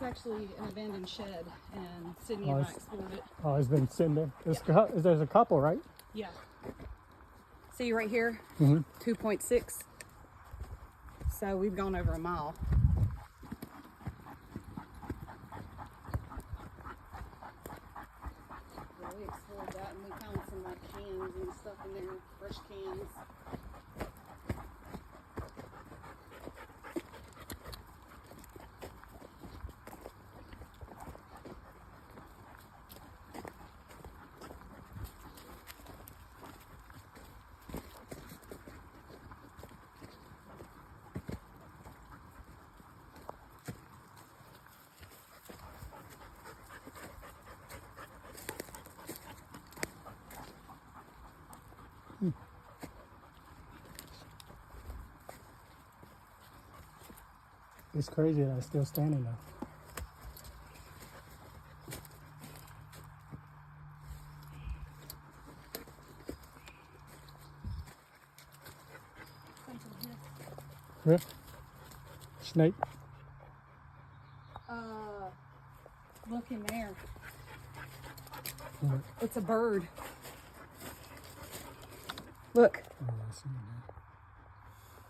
actually an abandoned shed, and Sydney and I explored it. Oh, it's been sitting there. There's a couple, right? Yeah. See right here? 2.6. So we've gone over a mile. Yeah, we explored that, and we found some like cans and stuff in there, fresh cans. It's crazy that it's still standing though. Yeah. Snake. Look in there. What? It's a bird. Look. Oh, I see it now.